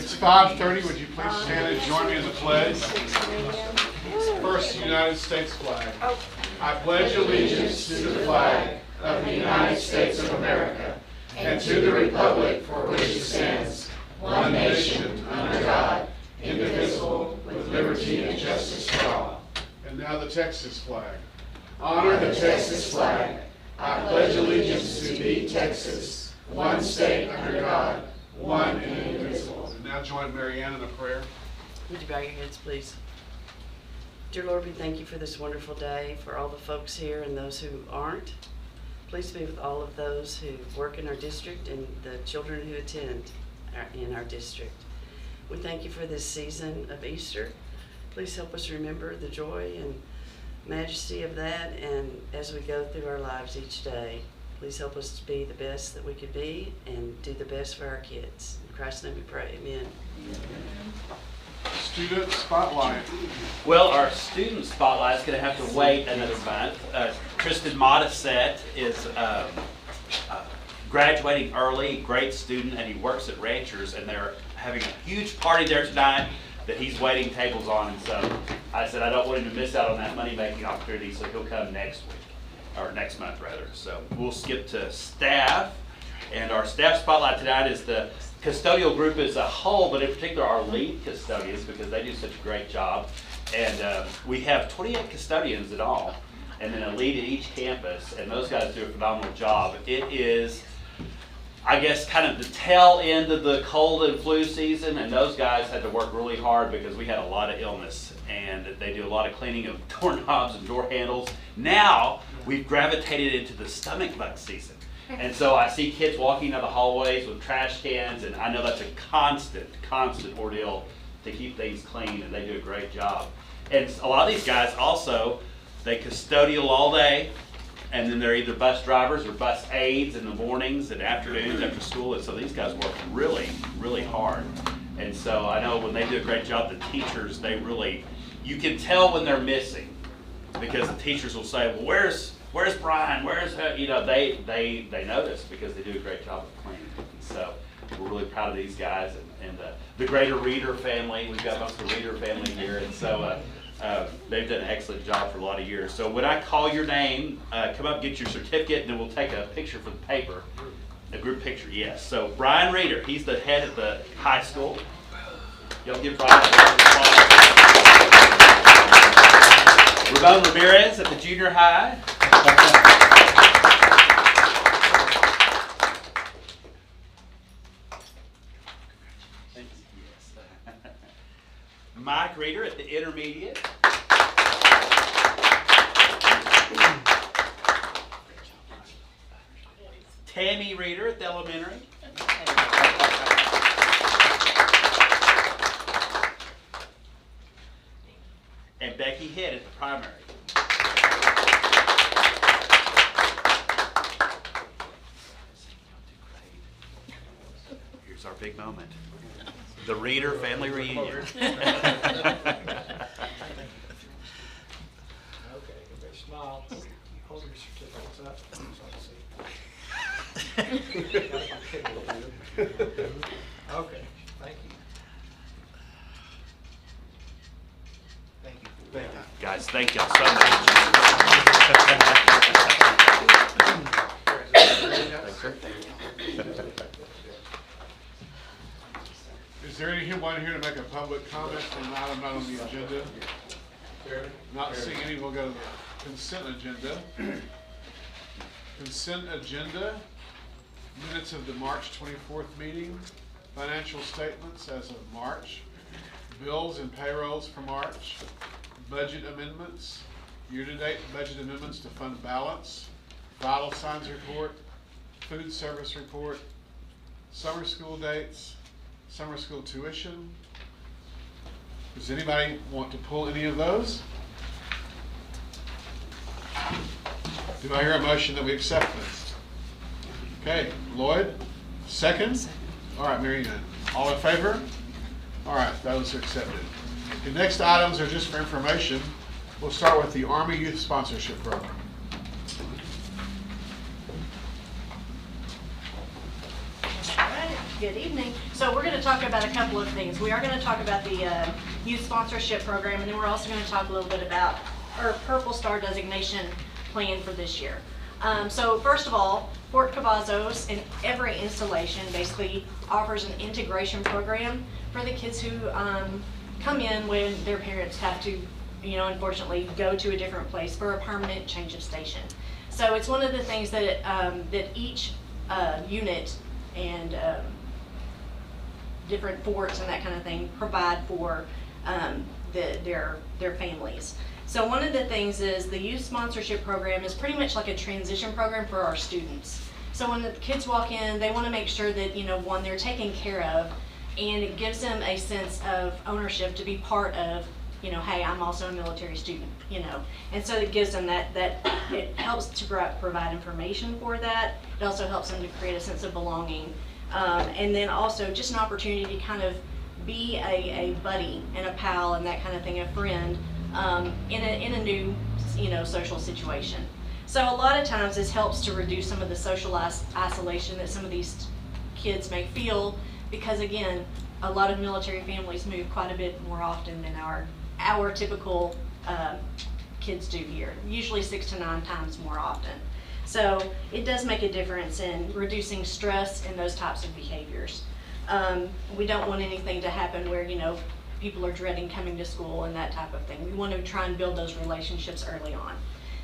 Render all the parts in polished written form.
It's 5:30. Would you please stand and join me in the pledge? First, United States flag. I pledge allegiance to the flag of the United States of America and to the republic for which it stands, one nation, under God, indivisible, with liberty and justice for all. And now the Texas flag. Honor the Texas flag. I pledge allegiance to thee, Texas, one state under God, one and indivisible. And now join Mary Ann in a prayer. Would you bow your heads, please? Dear Lord, we thank you for this wonderful day, for all the folks here and those who aren't. Please be with all of those who work in our district and the children who attend in our district. We thank you for this season of Easter. Please help us remember the joy and majesty of that, and as we go through our lives each day, please help us to be the best that we could be and do the best for our kids. In Christ's name we pray, amen. Student spotlight. Well, our student spotlight is going to have to wait another month. Tristan Modisette is graduating early, great student, and he works at Ranchers, and they're having a huge party there tonight that he's waiting tables on, and so I said I don't want him to miss out on that money-making opportunity, so he'll come next week, or next month rather. So we'll skip to staff, and our staff spotlight tonight is the custodial group as a whole, but in particular our lead custodians, because they do such a great job. And we have 28 custodians in all, and then a lead at each campus, and those guys do a phenomenal job. It is, I guess, kind of the tail end of the cold and flu season, and those guys had to work really hard because we had a lot of illness, and they do a lot of cleaning of doorknobs and door handles. Now we've gravitated into the stomach bug season, and so I see kids walking down the hallways with trash cans, and I know that's a constant ordeal to keep things clean, and they do a great job. And a lot of these guys also, they custodial all day, and then they're either bus drivers or bus aides in the mornings and afternoons after school. And so these guys work really, really hard. And so I know when they do a great job, the teachers, they really, you can tell when they're missing, because the teachers will say, well, where's Brian? Where's her? You know, they notice because they do a great job of cleaning. And so we're really proud of these guys and the greater Reader family. We've got most of the Reader family here. And so they've done an excellent job for a lot of years. So when I call your name, come up, get your certificate, and then we'll take a picture for the paper. A group picture, yes. So Brian Reader, he's the head at the high school. Y'all give Brian a round of applause. Ramon Ramirez at the junior high. Mike Reader at the intermediate. Tammy Reader at the elementary. And Becky Head at the primary. Here's our big moment. The Reader family reunion. Okay, everybody smile. Hold your certificates up so I can see. Okay, thank you. Thank you. Thank you. Guys, thank y'all so much. Is there anyone here to make a public comment on an item not on the agenda? Not seeing any, we'll go to the consent agenda. Consent agenda, minutes of the March 24th meeting, financial statements as of March, bills and payrolls for March, budget amendments, year-to-date budget amendments to fund balance, vital signs report, food service report, summer school dates, summer school tuition. Does anybody want to pull any of those? Do I hear a motion that we accept this? Okay, Lloyd, second? All right, Mary Ann. All in favor? All right, those are accepted. The next items are just for information. We'll start with the Army Youth Sponsorship Program. All right, good evening. So So we're going to talk about a couple of things. We are going to talk about the youth sponsorship program, and then we're also going to talk a little bit about our Purple Star designation plan for this year. So first of all, Fort Cavazos in every installation basically offers an integration program for the kids who come in when their parents have to, unfortunately go to a different place for a permanent change of station. So it's one of the things that that each unit and different forts and that kind of thing provide for their families. So one of the things is the youth sponsorship program is pretty much like a transition program for our students. So when the kids walk in, they want to make sure that, one, they're taken care of, and it gives them a sense of ownership to be part of, hey, I'm also a military student, and so it gives them that it helps to provide information for that. It also helps them to create a sense of belonging, and then also just an opportunity to kind of be a buddy and a pal and that kind of thing, a friend, in a new, social situation. So a lot of times this helps to reduce some of the social isolation that some of these kids may feel, because again, a lot of military families move quite a bit more often than our typical kids do here, usually 6 to 9 times more often. So it does make a difference in reducing stress and those types of behaviors. We don't want anything to happen where, people are dreading coming to school and that type of thing. We want to try and build those relationships early on.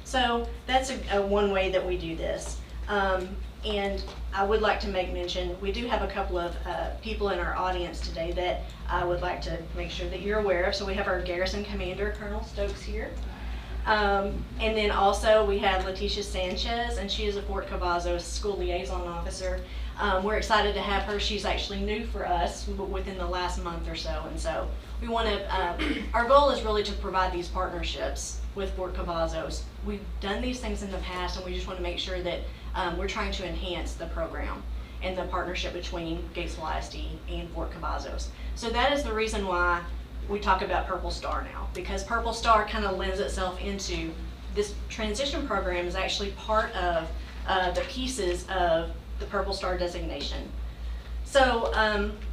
So that's one way that we do this. And I would like to make mention, we do have a couple of people in our audience today that I would like to make sure that you're aware of. So we have our Garrison Commander, Colonel Stokes, here. And then also we have Leticia Sanchez, and she is a Fort Cavazos School Liaison Officer. We're excited to have her. She's actually new for us within the last month or so, and so we want to, our goal is really to provide these partnerships with Fort Cavazos. We've done these things in the past, and we just want to make sure that we're trying to enhance the program and the partnership between Gatesville ISD and Fort Cavazos. So that is the reason why we talk about Purple Star now, because Purple Star kind of lends itself into this transition program is actually part of the pieces of the Purple Star designation. So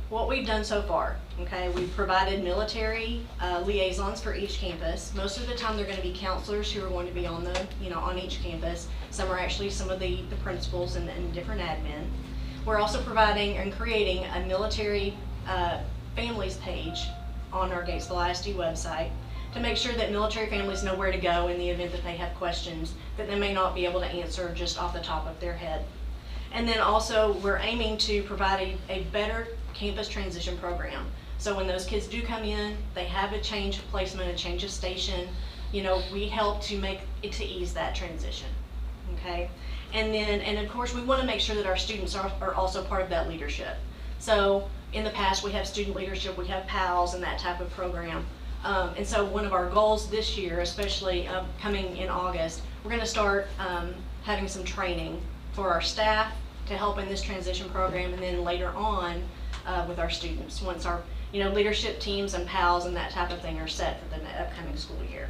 what we've done so far, okay, we've provided military liaisons for each campus. Most of the time they're going to be counselors who are going to be on the, on each campus. Some are actually some of the principals and different admin. We're also providing and creating a military families page on our Gatesville ISD website to make sure that military families know where to go in the event that they have questions that they may not be able to answer just off the top of their head. And then also we're aiming to provide a better campus transition program. So when those kids do come in, they have a change of placement, a change of station, we help to make it to ease that transition, okay? And of course we want to make sure that our students are also part of that leadership. So in the past we have student leadership, we have PALs and that type of program. And so one of our goals this year, especially coming in August, we're going to start having some training for our staff to help in this transition program, and then later on with our students once our leadership teams and PALs and that type of thing are set for the upcoming school year.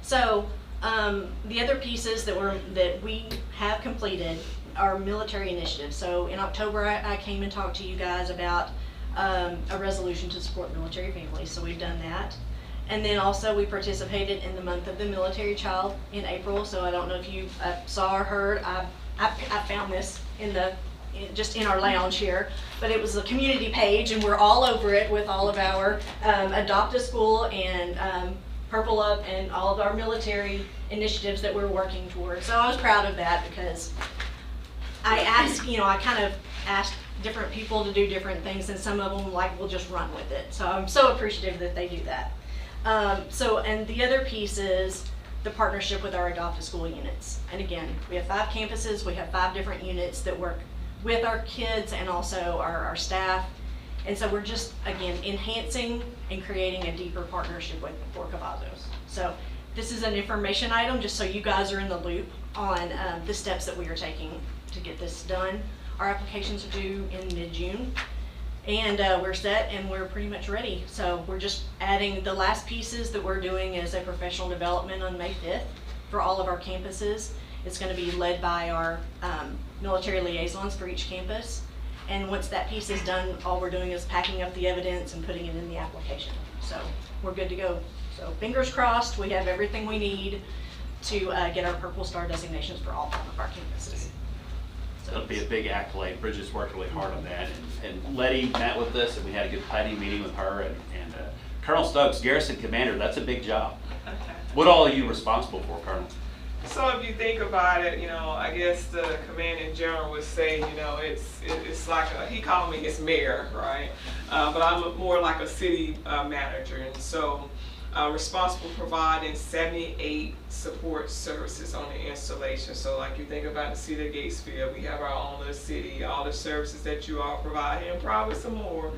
So the other pieces that we have completed are military initiatives. So in October I came and talked to you guys about a resolution to support military families, so we've done that. And then also we participated in the month of the military child in April. So I don't know if you saw or heard, I found this just in our lounge here, but it was a community page, and we're all over it with all of our Adopt a School and Purple Up and all of our military initiatives that we're working towards. So I was proud of that, because I asked, I kind of asked different people to do different things, and some of them will just run with it. So I'm so appreciative that they do that. And the other piece is the partnership with our Adopt a School units. And again, we have 5 campuses, we have 5 different units that work with our kids and also our staff. And so we're just, again, enhancing and creating a deeper partnership with Fort Cavazos. So this is an information item just so you guys are in the loop on the steps that we are taking to get this done. Our applications are due in mid-June. And we're set and we're pretty much ready. So we're just adding the last pieces that we're doing is a professional development on May 5th for all of our campuses. It's going to be led by our military liaisons for each campus. And once that piece is done, all we're doing is packing up the evidence and putting it in the application. So we're good to go. So fingers crossed, we have everything we need to get our Purple Star designations for all of our campuses. So It'll be a big accolade. Bridget's worked really hard on that. And Letty met with us, and we had a good planning meeting with her. And Colonel Stokes, Garrison Commander, that's a big job. What all are you responsible for, Colonel? So if you think about it, I guess the commanding general would say, it's like he called me his mayor, right? But I'm more like a city manager, and so I'm responsible for providing 78 support services on the installation. So like you think about the city of Gatesville, we have our own little city, all the services that you all provide, and probably some more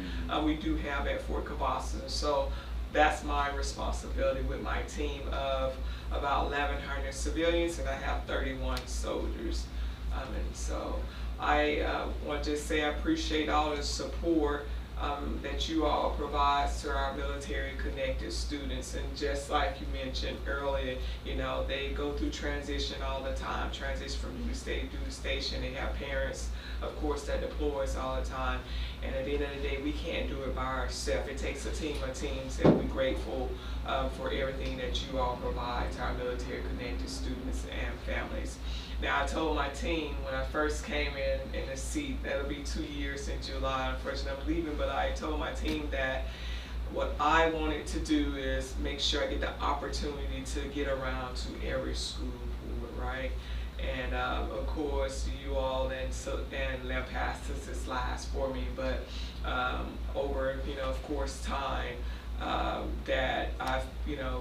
we do have at Fort Cavazos. So that's my responsibility with my team of about 1,100 civilians, and I have 31 soldiers. And so I want to just say I appreciate all the support that you all provide to our military connected students. And just like you mentioned earlier, they go through transition all the time, transition from duty station. They have parents, of course, that deploys all the time. And at the end of the day, we can't do it by ourselves. It takes a team of teams, and we're grateful for everything that you all provide to our military connected students and families. Now, I told my team when I first came in the seat, that'll be 2 years in July, unfortunately I'm leaving, but I told my team that what I wanted to do is make sure I get the opportunity to get around to every school board, right? And of course, you all and left pastors this last for me, but over, of course, time that I've,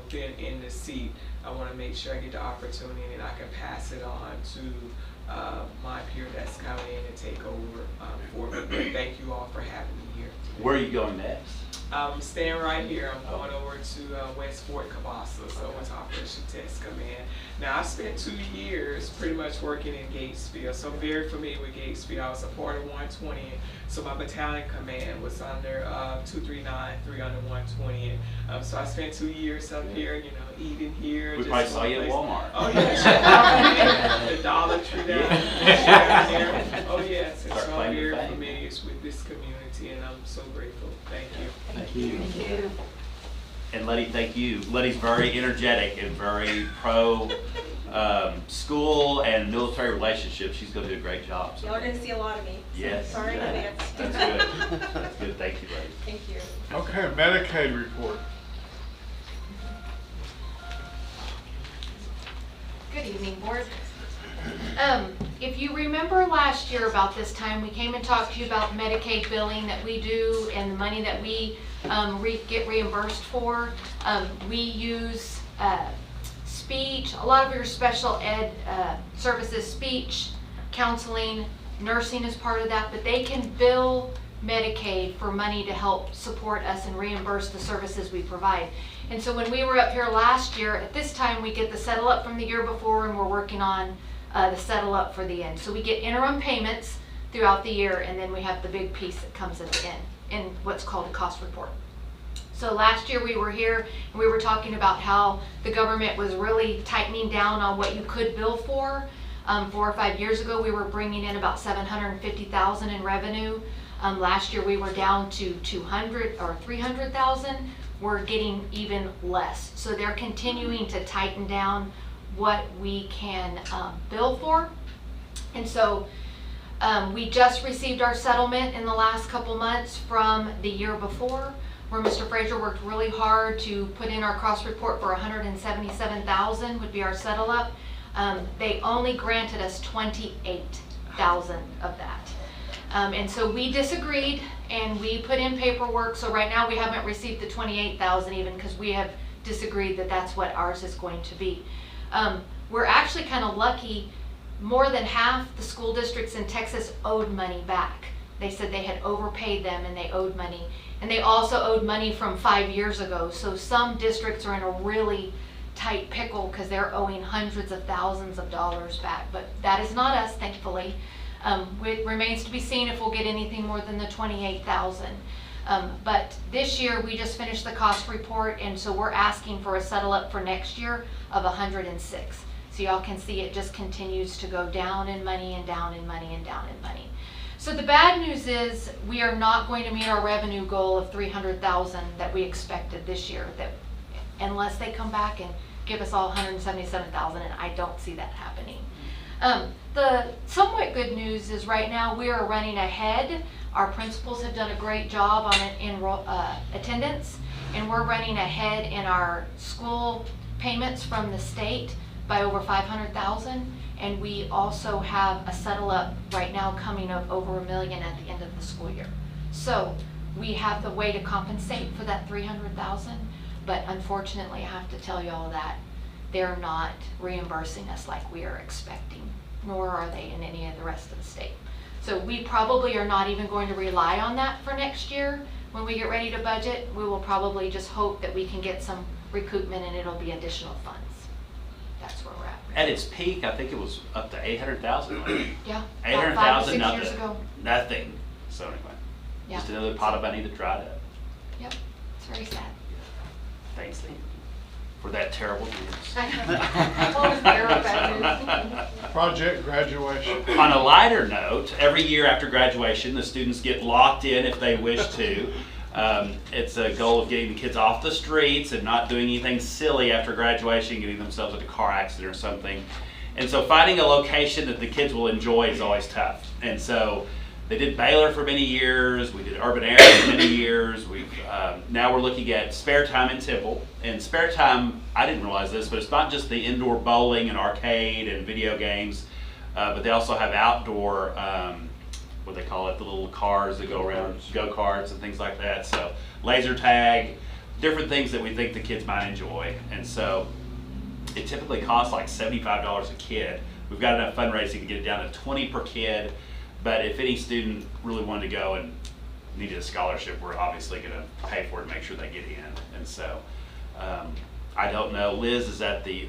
been in the seat, I want to make sure I get the opportunity and I can pass it on to my peer that's coming in and take over for me. But thank you all for having me here. Where are you going next? I'm staying right here. I'm going over to West Fort Cavazos, over to Operation Test Command. Now, I spent 2 years pretty much working in Gatesville, so I'm very familiar with Gatesville. I was a part of 120, so my battalion command was under 239, 3 under 120. So I spent 2 years up here, eating here. We probably saw you at Walmart. Oh, yes. The Dollar Tree down here. Oh, yes. And so I'm very familiar with this community, and I'm so grateful. Thank you. Thank you. And Letty, thank you. Letty's very energetic and very pro school and military relationships. She's going to do a great job. So Y'all are going to see a lot of me. yes. So sorry in advance. That's good. That's good. Thank you, Letty. Thank you. Okay, Medicaid report. Good evening, board. If you remember last year about this time, we came and talked to you about Medicaid billing that we do and the money that we get reimbursed for. We use speech, a lot of your special ed services, speech, counseling, nursing is part of that, but they can bill Medicaid for money to help support us and reimburse the services we provide. And so when we were up here last year, at this time we get the settle up from the year before, and we're working on the settle up for the end. So we get interim payments throughout the year, and then we have the big piece that comes at the end in what's called a cost report. So last year we were here and we were talking about how the government was really tightening down on what you could bill for. 4 or 5 years ago we were bringing in about $750,000 in revenue. Last year we were down to 200 or 300,000. We're getting even less. So they're continuing to tighten down what we can bill for. And so we just received our settlement in the last couple months from the year before, where Mr. Frazier worked really hard to put in our cost report for $177,000 would be our settle up. They only granted us $28,000 of that. And so we disagreed and we put in paperwork. So right now we haven't received the $28,000 even, because we have disagreed that that's what ours is going to be. We're actually kind of lucky. More than half the school districts in Texas owed money back. They said they had overpaid them and they owed money. And they also owed money from 5 years ago. So some districts are in a really tight pickle because they're owing hundreds of thousands of dollars back. But that is not us, thankfully. It remains to be seen if we'll get anything more than the $28,000. But this year we just finished the cost report, and so we're asking for a settle up for next year of $106. So y'all can see it just continues to go down in money and down in money and down in money. So the bad news is we are not going to meet our revenue goal of 300,000 that we expected this year, that unless they come back and give us all 177,000, and I don't see that happening. The somewhat good news is right now we are running ahead. Our principals have done a great job on attendance, and we're running ahead in our school payments from the state by over 500,000. And we also have a settle up right now coming of over $1 million at the end of the school year. So we have the way to compensate for that 300,000, but unfortunately I have to tell you all that they're not reimbursing us like we are expecting, nor are they in any of the rest of the state. So we probably are not even going to rely on that for next year. When we get ready to budget, we will probably just hope that we can get some recoupment and it'll be additional funds. That's where we're at. At its peak, I think it was up to 800,000. Yeah, about 800,000, 5 to 6 nothing. years ago. Nothing. So anyway, Yeah. just another pot of money that dried up. Yep, it's very sad. Thanks, Lee, for that terrible news. Always bear up bad news. Project graduation. On a lighter note, every year after graduation, the students get locked in if they wish to. It's a goal of getting the kids off the streets and not doing anything silly after graduation, getting themselves in a car accident or something. And so finding a location that the kids will enjoy is always tough. And so they did Baylor for many years, we did Urban Air for many years. Now we're looking at Spare Time in Temple. And Spare Time, I didn't realize this, but it's not just the indoor bowling and arcade and video games, but they also have outdoor, what they call it, the little cars that go around, go-karts and things like that. So laser tag, different things that we think the kids might enjoy. And so it typically costs like $75 a kid. We've got enough fundraising to get it down to 20 per kid. But if any student really wanted to go and needed a scholarship, we're obviously going to pay for it and make sure they get in. And so I don't know. Liz is at the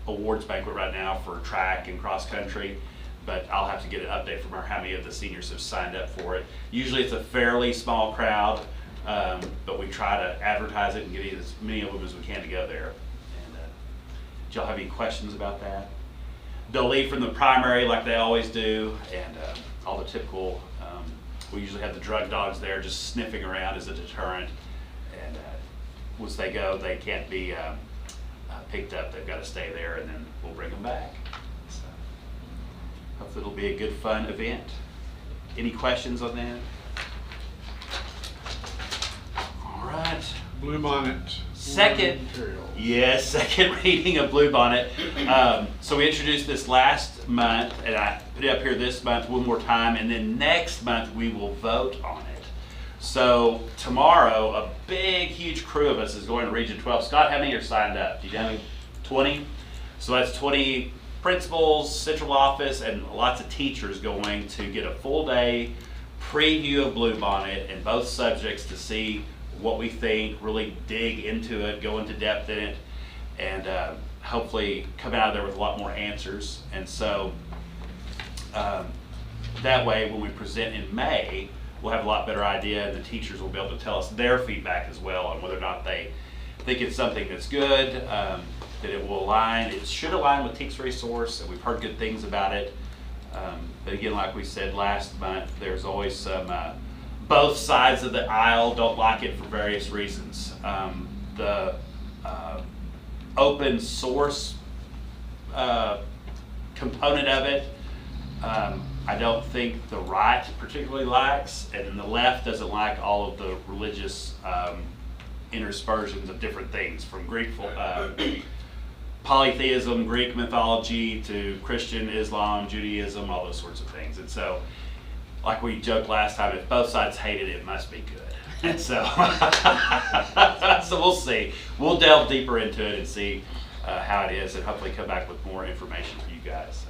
awards banquet right now for track and cross country, but I'll have to get an update from her how many of the seniors have signed up for it. Usually it's a fairly small crowd, but we try to advertise it and get as many of them as we can to go there. And do y'all have any questions about that? They'll leave from the primary like they always do, and all the typical, we usually have the drug dogs there just sniffing around as a deterrent. And once they go, they can't be picked up. They've got to stay there, and then we'll bring them back. So hopefully it'll be a good, fun event. Any questions on that? All right. Bluebonnet. Second, Material. yes, second reading of Bluebonnet. So we introduced this last month, and I put it up here this month one more time, and then next month we will vote on it. So tomorrow, a big, huge crew of us is going to Region 12. Scott, how many are signed up? Do you know? 20? So that's 20 principals, central office, and lots of teachers going to get a full day preview of Bluebonnet and both subjects to see what we think, really dig into it, go into depth in it, and hopefully come out of there with a lot more answers. And so that way when we present in May, we'll have a lot better idea, and the teachers will be able to tell us their feedback as well on whether or not they think it's something that's good, that it will align. It should align with Teaks Resource, and we've heard good things about it. But again, like we said last month, there's always some both sides of the aisle don't like it for various reasons. The open source component of it, I don't think the right particularly likes, and then the left doesn't like all of the religious interspersions of different things, from Greek polytheism, Greek mythology, to Christian, Islam, Judaism, all those sorts of things. And so, like we joked last time, if both sides hate it, it must be good. And so, so we'll see. We'll delve deeper into it and see how it is, and hopefully come back with more information for you guys. So,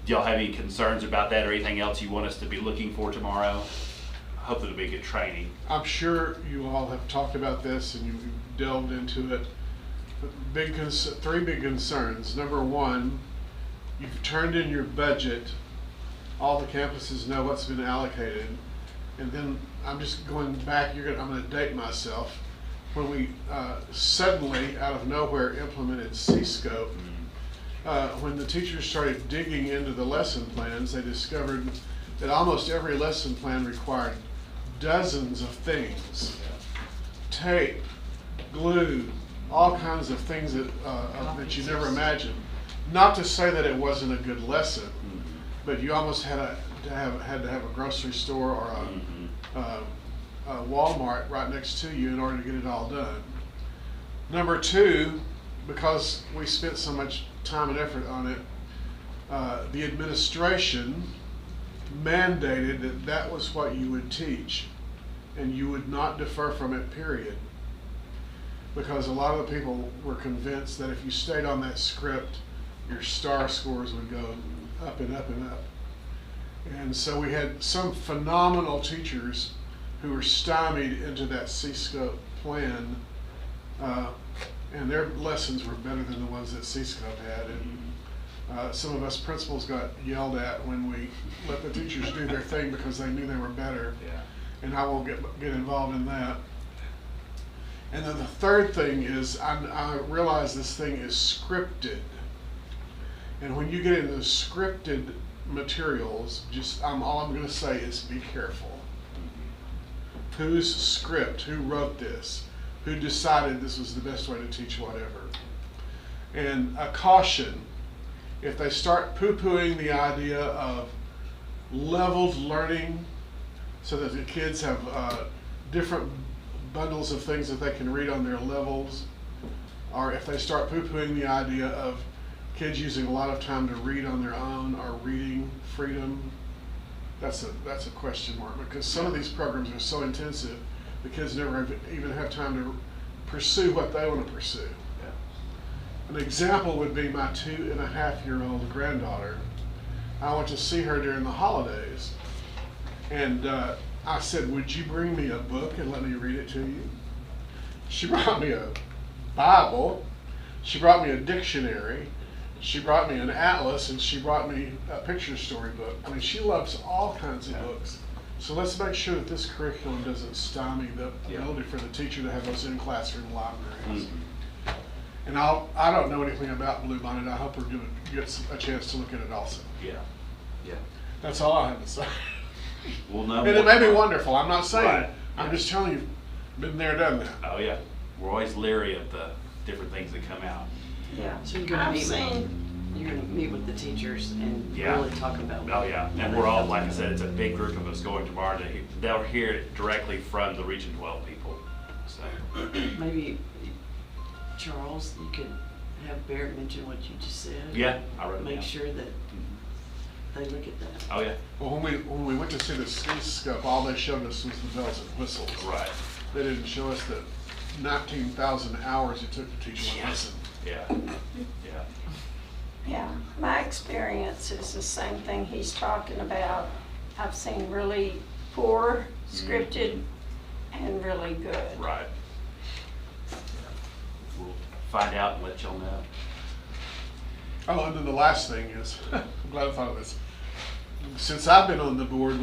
do y'all have any concerns about that or anything else you want us to be looking for tomorrow? Hopefully it'll be good training. I'm sure you all have talked about this and you've delved into it. Three big concerns. Number one, you've turned in your budget. All the campuses know what's been allocated. And then I'm just going back, I'm going to date myself. When we suddenly, out of nowhere, implemented C-Scope, when the teachers started digging into the lesson plans, they discovered that almost every lesson plan required dozens of things. Tape, glue, all kinds of things that you never imagined. Not to say that it wasn't a good lesson, but you almost had to have a grocery store or a Walmart right next to you in order to get it all done. Number two, because we spent so much time and effort on it, the administration mandated that that was what you would teach, and you would not defer from it, period. Because a lot of the people were convinced that if you stayed on that script, your STAR scores would go up and up and up. And so we had some phenomenal teachers who were stymied into that C-scope plan, and their lessons were better than the ones that C-scope had. And some of us principals got yelled at when we let the teachers do their thing because they knew they were better. Yeah. And I won't get involved in that. And then the third thing is I realize this thing is scripted. And when you get into scripted materials, all I'm going to say is be careful. Whose script? Who wrote this? Who decided this was the best way to teach whatever? And a caution, if they start poo-pooing the idea of leveled learning so that the kids have different bundles of things that they can read on their levels, or if they start poo-pooing the idea of kids using a lot of time to read on their own or reading freedom, that's a question mark, because some of these programs are so intensive the kids never even have time to pursue what they want to pursue. An example would be my 2.5-year-old granddaughter. I went to see her during the holidays, and I said, would you bring me a book and let me read it to you? She brought me a Bible, she brought me a dictionary, she brought me an atlas, and she brought me a picture story book. I mean, she loves all kinds of books. So let's make sure that this curriculum doesn't stymie the ability for the teacher to have those in-classroom libraries. And I don't know anything about Bluebonnet. I hope we're going to get a chance to look at it also. Yeah. That's all I have to say. We'll know And it more. may be wonderful. I'm not saying. Right. I'm just telling you, been there, done that. Oh yeah, we're always leery of the different things that come out. Yeah, so you're gonna meet with the teachers and Yeah. really talk about. Oh yeah, and we're all, like I said, it's a big group of us going tomorrow. They'll hear it directly from the Region 12 people. So Maybe, Charles, you could have Barrett mention what you just said. yeah, I wrote it Make down. sure that they look at that. Oh yeah, Well, when we went to see the ski scope, all they showed us was the bells and whistles. right. They didn't show us the 19,000 hours it took to teach one Yes. lesson. Yeah. Yeah, my experience is the same thing he's talking about. I've seen really poor scripted and really good. Right. We'll find out and let y'all know. Oh, and then the last thing is, I'm glad I thought of this. Since I've been on the board,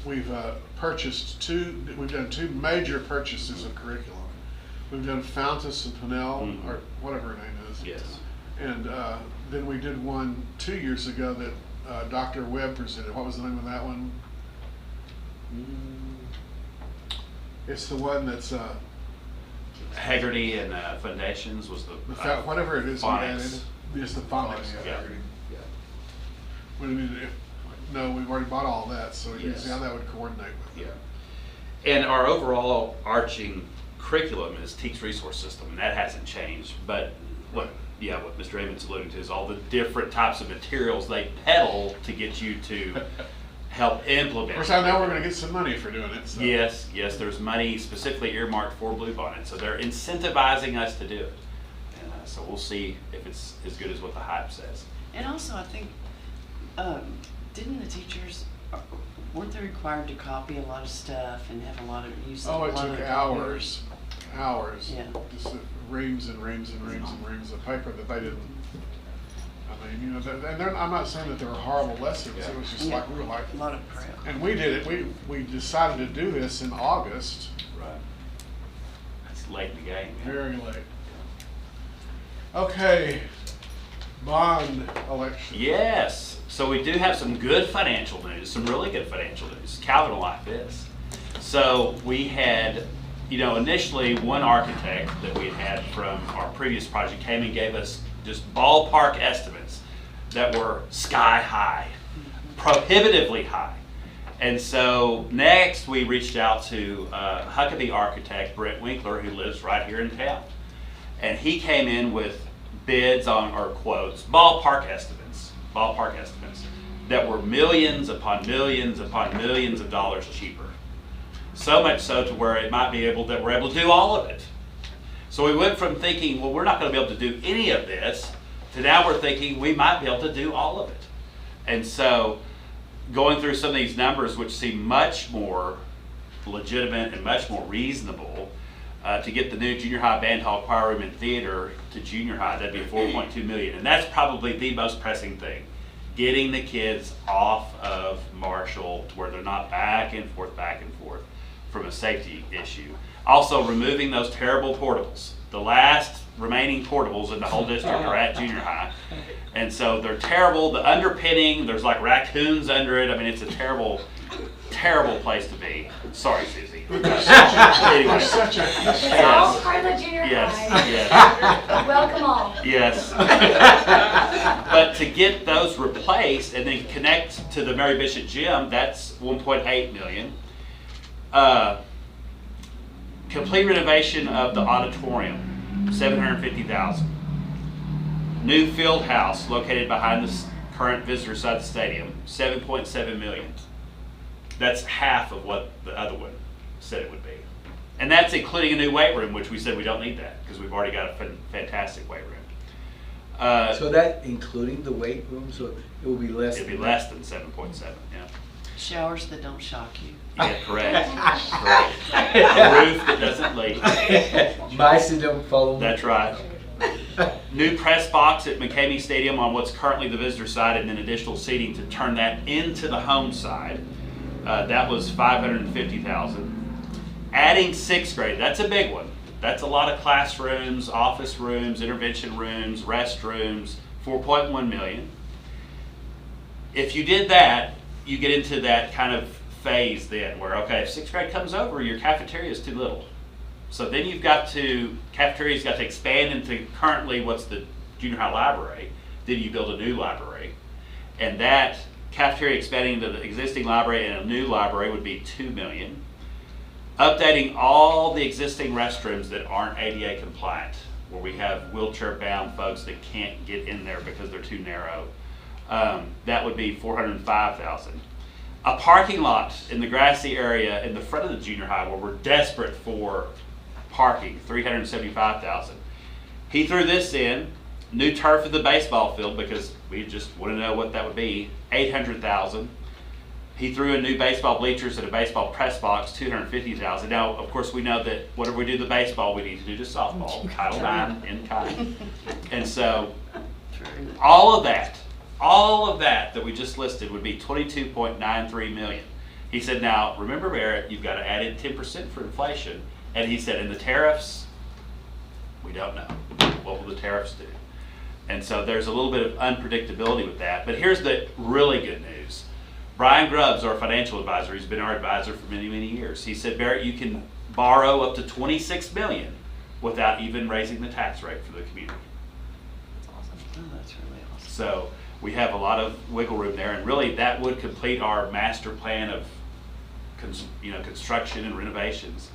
we've done two major purchases of curriculum. We've done Fountas and Pinnell, or whatever her name is. Yes. And then we did one 2 years ago that Dr. Webb presented. What was the name of that one? It's the one that's Haggerty and Foundations was the whatever it is we phonics. added. It's the phonics. Yeah. But I mean, no, we've already bought all that, so we can see how Yes. that would coordinate with it. Yeah. And our overall arching curriculum is Teaks Resource System, and that hasn't changed. But what Mr. Raymond's alluding to is all the different types of materials they peddle to get you to help implement. Of course, I know we're going to get some money for doing it. So. Yes, there's money specifically earmarked for Bluebonnet, so they're incentivizing us to do it. And so we'll see if it's as good as what the hype says. And also, I think, didn't the teachers, weren't they required to copy a lot of stuff and have a lot of use of Oh, a it lot took of hours. Yeah. Just reams and reams and reams and reams of paper that they didn't. I mean, and I'm not saying that they were horrible lessons. It was just Yeah. like we were like, A lot of prep. and we did it. We decided to do this in August. Right. That's late in the game. man. Very late. Okay, bond election. Yes. So we do have some good financial news, some really good financial news. Calvin will like this. So we had, initially one architect that we had from our previous project came and gave us just ballpark estimates that were sky high, prohibitively high. And so next we reached out to Huckabee architect Brent Winkler, who lives right here in town. And he came in with bids or quotes, ballpark estimates that were millions upon millions upon millions of dollars cheaper. So much so to where it might be that we're able to do all of it. So we went from thinking, well, we're not going to be able to do any of this, to now we're thinking we might be able to do all of it. And so going through some of these numbers, which seem much more legitimate and much more reasonable, to get the new junior high band hall, choir room, and theater to junior high, that'd be $4.2 million. And that's probably the most pressing thing. Getting the kids off of Marshall to where they're not back and forth from a safety issue. Also removing those terrible portables. The last remaining portables in the whole district are at junior high. And so they're terrible. The underpinning, there's like raccoons under it. I mean, it's a terrible, terrible place to be. Sorry, Susie. Anyway. It's all part of the junior high. Yes. Welcome all. Yes. But to get those replaced and then connect to the Mary Bishop Gym, that's $1.8 million. Complete renovation of the auditorium, $750,000. New field house located behind the current visitor side of the stadium, $7.7 million. That's half of what the other one said it would be. And that's including a new weight room, which we said we don't need that because we've already got a fantastic weight room. So that including the weight room, so it will be less. It'd be less than 7.7, yeah. Showers that don't shock you. Yeah, correct. Correct. A roof that doesn't leak. Mice that don't follow. That's right. New press box at McCamey Stadium on what's currently the visitor side, and then additional seating to turn that into the home side. That was $550,000. Adding sixth grade, that's a big one. That's a lot of classrooms, office rooms, intervention rooms, restrooms, $4.1 million. If you did that, you get into that kind of phase then where, okay, if sixth grade comes over, your cafeteria is too little. So then cafeteria's got to expand into currently what's the junior high library. Then you build a new library. And that cafeteria expanding into the existing library and a new library would be $2 million. Updating all the existing restrooms that aren't ADA compliant, where we have wheelchair bound folks that can't get in there because they're too narrow. That would be $405,000. A parking lot in the grassy area in the front of the junior high where we're desperate for parking, $375,000. He threw this in, new turf of the baseball field because we just want to know what that would be, $800,000. He threw in new baseball bleachers and a baseball press box, $250,000. Now, of course, we know that whatever we do to the baseball, we need to do to softball, Title IX in kind. And so, all of that we just listed would be $22.93 million. He said, now, remember, Barrett, you've got to add in 10% for inflation. And he said, and the tariffs, we don't know. What will the tariffs do? And so there's a little bit of unpredictability with that. But here's the really good news. Brian Grubbs, our financial advisor, he's been our advisor for many, many years. He said, Barrett, you can borrow up to $26 million without even raising the tax rate for the community. That's awesome. Oh, that's really awesome. So we have a lot of wiggle room there, and really that would complete our master plan of construction and renovations.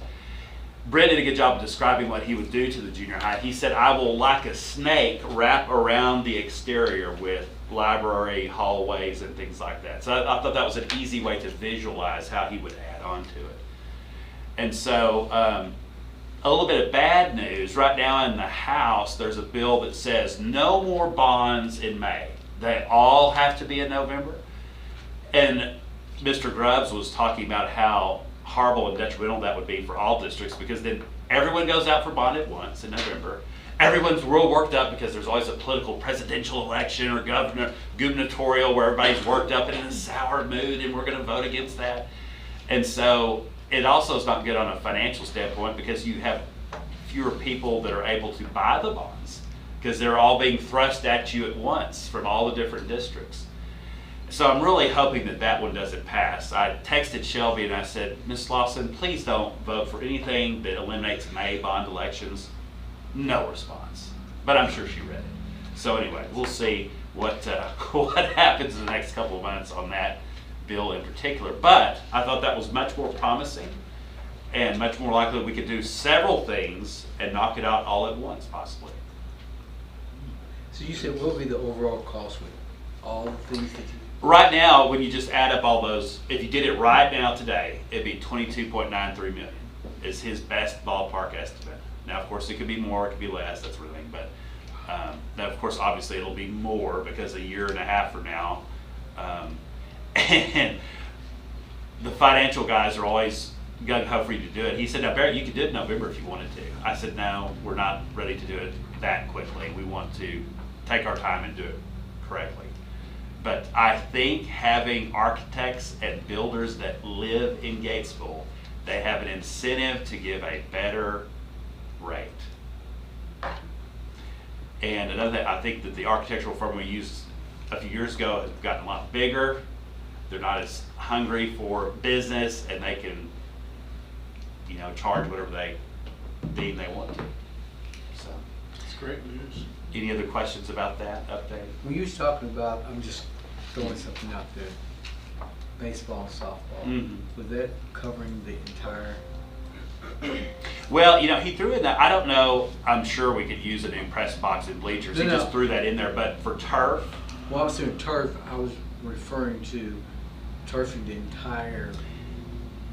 Brett did a good job of describing what he would do to the junior high. He said, I will, like a snake, wrap around the exterior with library, hallways, and things like that. So I thought that was an easy way to visualize how he would add on to it. And so a little bit of bad news. Right now in the House, there's a bill that says no more bonds in May. They all have to be in November. And Mr. Grubbs was talking about how horrible and detrimental that would be for all districts, because then everyone goes out for bond at once in November. Everyone's real worked up because there's always a political presidential election or gubernatorial where everybody's worked up and in a sour mood and we're going to vote against that. And so it also is not good on a financial standpoint because you have fewer people that are able to buy the bonds because they're all being thrust at you at once from all the different districts. So I'm really hoping that that one doesn't pass. I texted Shelby and I said, Ms. Lawson, please don't vote for anything that eliminates May bond elections. No response, but I'm sure she read it. So anyway, we'll see what what happens in the next couple of months on that bill in particular. But I thought that was much more promising and much more likely that we could do several things and knock it out all at once, possibly. So you said what would be the overall cost with all the things that you? Right now, when you just add up all those, if you did it right now today, it'd be 22.93 million is his best ballpark estimate. Now, of course, it could be more, it could be less, that's everything, but now, of course, obviously it'll be more because a year and a half from now, and the financial guys are always gung-ho for you to do it. He said, now Barrett, you could do it in November if you wanted to. I said, no, we're not ready to do it that quickly. We want to take our time and do it correctly. But I think having architects and builders that live in Gatesville, they have an incentive to give a better rate. And another thing, I think that the architectural firm we used a few years ago has gotten a lot bigger. They're not as hungry for business, and they can, you know, charge whatever they deem they want to. So, It's great news. any other questions about that update? When you was talking about, I'm just throwing something out there, baseball and softball, Mhm. was that covering the entire? Well, you know, he threw in that, I don't know, I'm sure we could use an press box and bleachers. He No, no. just threw that in there, but for turf, Well, I was saying turf, I was referring to turfing the entire,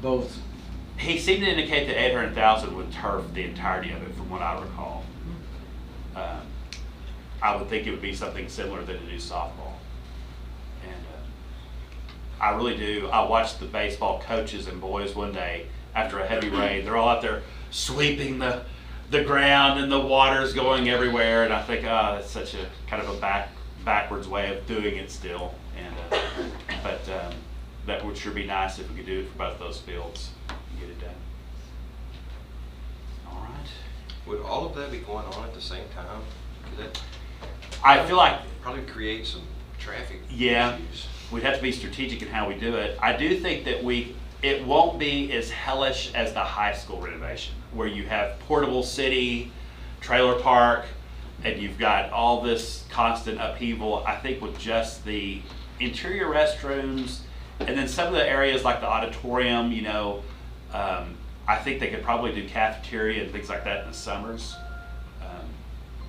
both. he seemed to indicate that 800,000 would turf the entirety of it, from what I recall. I would think it would be something similar than to do softball. And I really do. I watched the baseball coaches and boys one day after a heavy rain. They're all out there sweeping the ground and the water's going everywhere. And I think, oh, that's such a kind of a backwards way of doing it still. And but that would sure be nice if we could do it for both those fields and get it done. All right. Would all of that be going on at the same time? 'Cause that I feel like, probably create some traffic yeah, issues. we'd have to be strategic in how we do it. I do think that it won't be as hellish as the high school renovation, where you have portable city, trailer park, and you've got all this constant upheaval. I think with just the interior restrooms, and then some of the areas like the auditorium, you know, I think they could probably do cafeteria and things like that in the summers.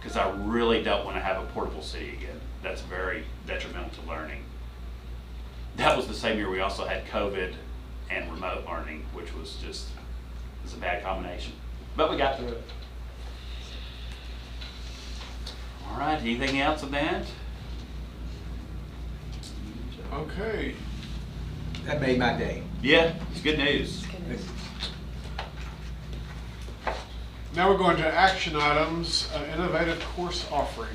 Because I really don't want to have a portable city again. That's very detrimental to learning. That was the same year we also had COVID and remote learning, which was just, it was a bad combination. But we got through it. All right, anything else on that? Okay. That made my day. Yeah, it's good news. Now we're going to action items, innovative course offerings.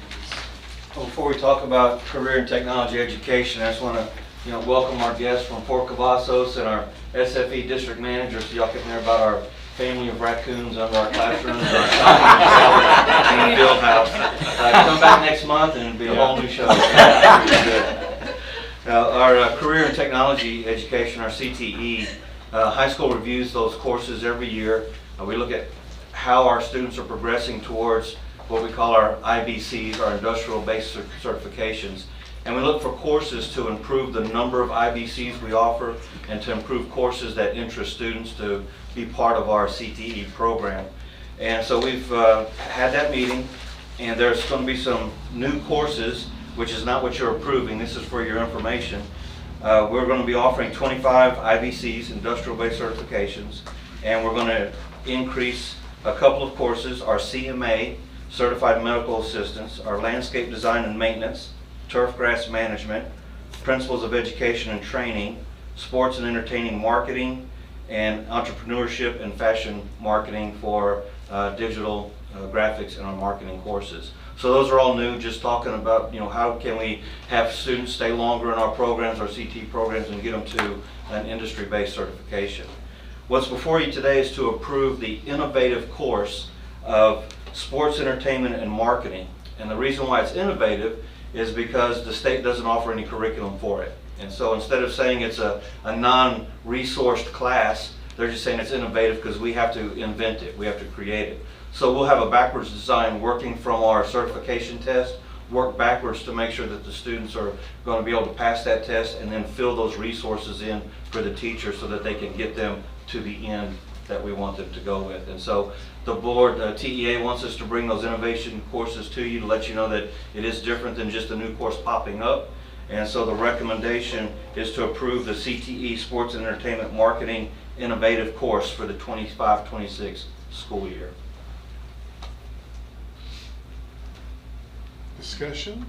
Well, before we talk about career and technology education, I just want to, welcome our guests from Fort Cavazos and our SFE district manager, so y'all can hear about our family of raccoons under our classrooms, our shopping in the field house. Come back next month and it'll be a whole new show. Now, our career and technology education, our CTE, high school reviews those courses every year. We look at how our students are progressing towards what we call our IBCs, our industrial-based certifications. And we look for courses to improve the number of IBCs we offer and to improve courses that interest students to be part of our CTE program. And so we've had that meeting, and there's going to be some new courses, which is not what you're approving. This is for your information. We're going to be offering 25 IBCs, industrial-based certifications, and we're going to increase a couple of courses, our CMA, Certified Medical Assistants, our Landscape Design and Maintenance, Turf Grass Management, Principles of Education and Training, Sports and Entertaining Marketing, and Entrepreneurship and Fashion Marketing for digital graphics in our marketing courses. So those are all new, just talking about, how can we have students stay longer in our programs, our CT programs, and get them to an industry-based certification. What's before you today is to approve the innovative course of Sports, Entertainment, and Marketing. And the reason why it's innovative is because the state doesn't offer any curriculum for it. And so instead of saying it's a non-resourced class, they're just saying it's innovative because we have to invent it, we have to create it. So we'll have a backwards design working from our certification test, work backwards to make sure that the students are going to be able to pass that test and then fill those resources in for the teacher so that they can get them to the end that we want them to go with. And so the board, TEA, wants us to bring those innovation courses to you to let you know that it is different than just a new course popping up. And so the recommendation is to approve the CTE Sports and Entertainment Marketing Innovative course for the 25-26 school year. Discussion?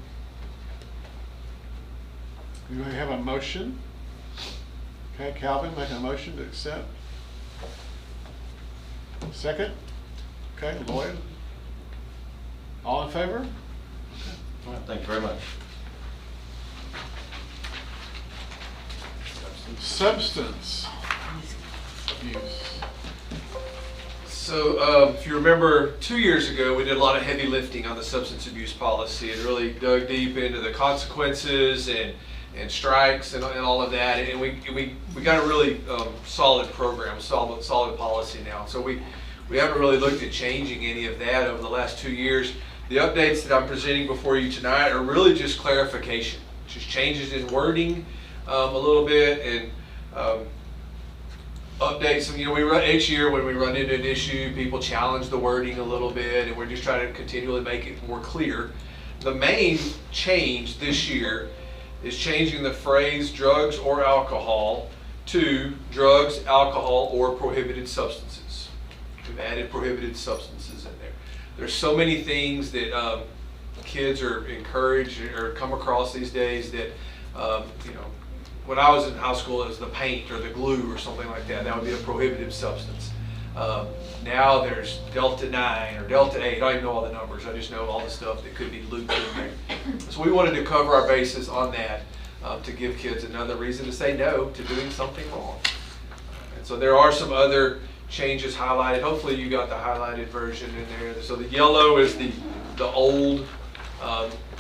Do we have a motion? Okay, Calvin, make a motion to accept. Second? Okay, Lloyd? All in favor? All right, thank you very much. Substance use. So if you remember 2 years ago, we did a lot of heavy lifting on the substance abuse policy and really dug deep into the consequences and strikes and all of that. And we got a really solid program, solid policy now. So we haven't really looked at changing any of that over the last 2 years. The updates that I'm presenting before you tonight are really just clarification, just changes in wording a little bit, and updates. You know, we run each year when we run into an issue, people challenge the wording a little bit, and we're just trying to continually make it more clear. The main change this year is changing the phrase drugs or alcohol to drugs, alcohol, or prohibited substances. We've added prohibited substances in there. There's so many things that kids are encouraged or come across these days that, you know, when I was in high school, it was the paint or the glue or something like that. That would be a prohibited substance. Now there's Delta 9 or Delta 8. I don't even know all the numbers. I just know all the stuff that could be looped in there. So we wanted to cover our bases on that to give kids another reason to say no to doing something wrong. And so there are some other changes highlighted. Hopefully you got the highlighted version in there. So the yellow is the old,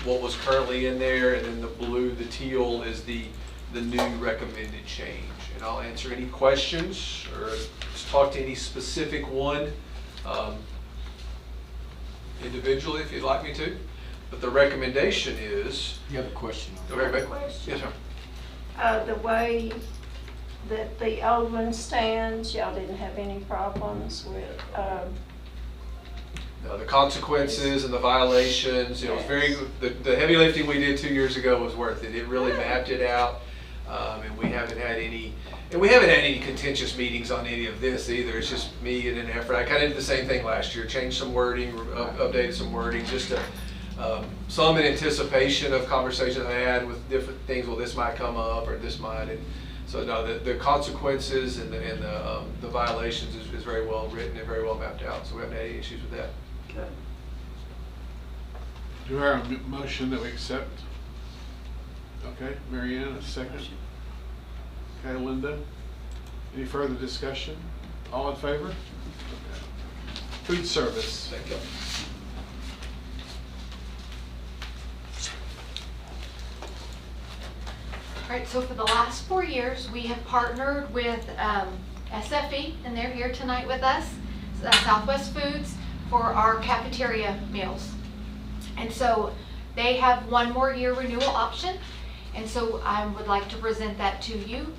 what was currently in there, and then the blue, the teal is the new recommended change. And I'll answer any questions or just talk to any specific one individually if you'd like me to. But the recommendation is... You have a question? Okay, Question. yes, ma'am. The way that the old one stands, y'all didn't have any problems with, The consequences and the violations, it was very, the heavy lifting we did 2 years ago was worth it. It really mapped it out, and we haven't had any contentious meetings on any of this either. It's just me and an effort. I kind of did the same thing last year, changed some wording, updated some wording, just to, some in anticipation of conversations I had with different things. Well, this might come up or this might. And so no, the consequences and the violations is very well written and very well mapped out. So we haven't had any issues with that. Good. Do I have a motion that we accept? Okay, Mary Ann, a second. Okay, Linda. Any further discussion? All in favor? Okay. Food service. Thank you. All right, so for the last 4 years, we have partnered with SFE, and they're here tonight with us, Southwest Foods, for our cafeteria meals. And so they have 1 more year renewal option, and so I would like to present that to you.